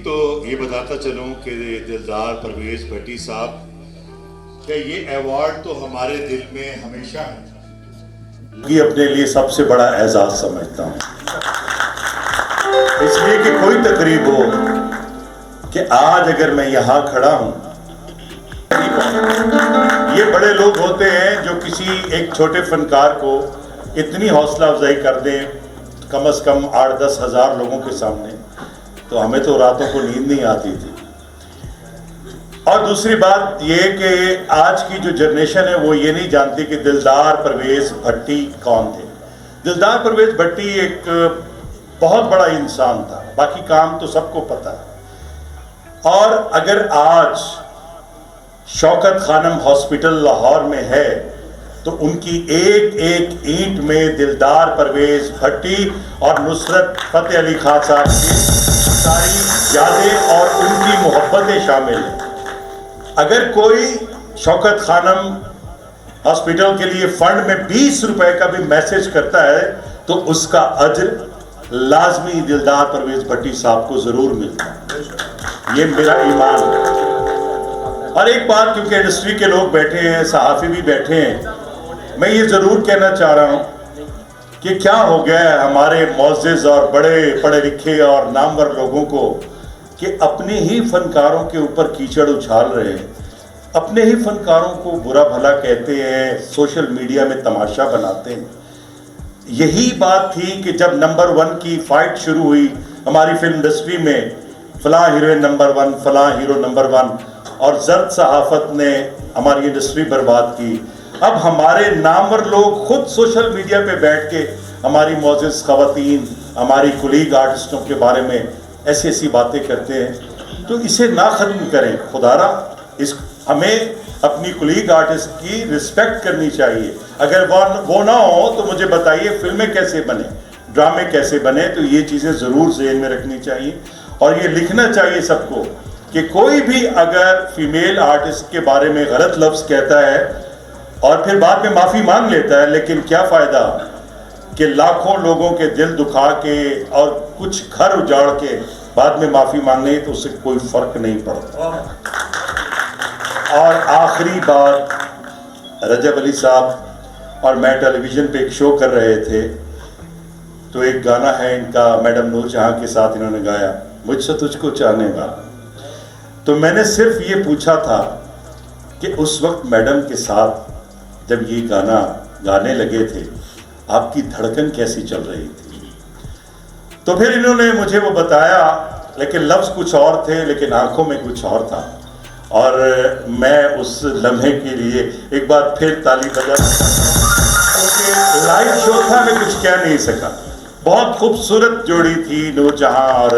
تو یہ بتاتا چلوں کہ دلدار پرویز بھٹی صاحب کہ یہ ایوارڈ تو ہمارے دل میں ہمیشہ ہے، یہ اپنے لیے سب سے بڑا اعزاز سمجھتا ہوں، اس لیے کہ کوئی تقریب ہو کہ آج اگر میں یہاں کھڑا ہوں، یہ بڑے لوگ ہوتے ہیں جو کسی ایک چھوٹے فنکار کو اتنی حوصلہ افزائی کر دیں کم از کم 8-10 ہزار لوگوں کے سامنے، تو ہمیں تو راتوں کو نیند نہیں آتی تھی۔ اور دوسری بات یہ کہ آج کی جو جنریشن ہے وہ یہ نہیں جانتی کہ دلدار پرویز بھٹی کون تھے۔ دلدار پرویز بھٹی ایک بہت بڑا انسان تھا، باقی کام تو سب کو پتا ہے۔ اور اگر آج شوکت خانم ہاسپٹل لاہور میں ہے تو ان کی ایک ایک اینٹ میں دلدار پرویز بھٹی اور نصرت فتح علی خان صاحب کی ساری یادیں اور ان کی محبتیں شامل ہیں۔ اگر کوئی شوکت خانم ہاسپٹل کے لیے فنڈ میں 20 روپے کا بھی میسج کرتا ہے تو اس کا اجر لازمی دلدار پرویز بھٹی صاحب کو ضرور ملتا ہے، یہ میرا ایمان ہے۔ اور ایک بات، کیونکہ انڈسٹری کے لوگ بیٹھے ہیں، صحافی بھی بیٹھے ہیں، میں یہ ضرور کہنا چاہ رہا ہوں کہ کیا ہو گیا ہے ہمارے معزز اور بڑے پڑھے لکھے اور نامور لوگوں کو کہ اپنے ہی فنکاروں کے اوپر کیچڑ اچھال رہے ہیں، اپنے ہی فنکاروں کو برا بھلا کہتے ہیں، سوشل میڈیا میں تماشا بناتے ہیں۔ یہی بات تھی کہ جب نمبر 1 کی فائٹ شروع ہوئی ہماری فلم انڈسٹری میں، فلاں ہیروئن نمبر 1، فلاں ہیرو نمبر 1، اور زرد صحافت نے ہماری انڈسٹری برباد کی۔ اب ہمارے نامور لوگ خود سوشل میڈیا پہ بیٹھ کے ہماری معزز خواتین، ہماری کولیگ آرٹسٹوں کے بارے میں ایسی ایسی باتیں کرتے ہیں، تو اسے نہ ختم کریں خدارا۔ ہمیں اپنی کولیگ آرٹسٹ کی رسپیکٹ کرنی چاہیے۔ اگر وہ نہ ہو تو مجھے بتائیے فلمیں کیسے بنے، ڈرامے کیسے بنے؟ تو یہ چیزیں ضرور ذہن میں رکھنی چاہیے، اور یہ لکھنا چاہیے سب کو کہ کوئی بھی اگر فیمیل آرٹسٹ کے بارے میں غلط لفظ کہتا ہے اور پھر بعد میں معافی مانگ لیتا ہے، لیکن کیا فائدہ کہ لاکھوں لوگوں کے دل دکھا کے اور کچھ گھر اجاڑ کے بعد میں معافی مانگنے، تو اس سے کوئی فرق نہیں پڑتا۔ اور آخری بات، رجب علی صاحب اور میں ٹیلی ویژن پہ ایک شو کر رہے تھے، تو ایک گانا ہے ان کا میڈم نور جہاں کے ساتھ انہوں نے گایا، مجھ سے تجھ کو چاہنے والا۔ تو میں نے صرف یہ پوچھا تھا کہ اس وقت میڈم کے ساتھ جب یہ گانا گانے لگے تھے آپ کی دھڑکن کیسی چل رہی تھی؟ تو پھر انہوں نے مجھے وہ بتایا، لیکن لفظ کچھ اور تھے لیکن آنکھوں میں کچھ اور تھا، اور میں اس لمحے کے لیے ایک بار پھر تالی بجا، کیونکہ لائیو شو تھا، میں کچھ کہہ نہیں سکا۔ بہت خوبصورت جوڑی تھی نور جہاں اور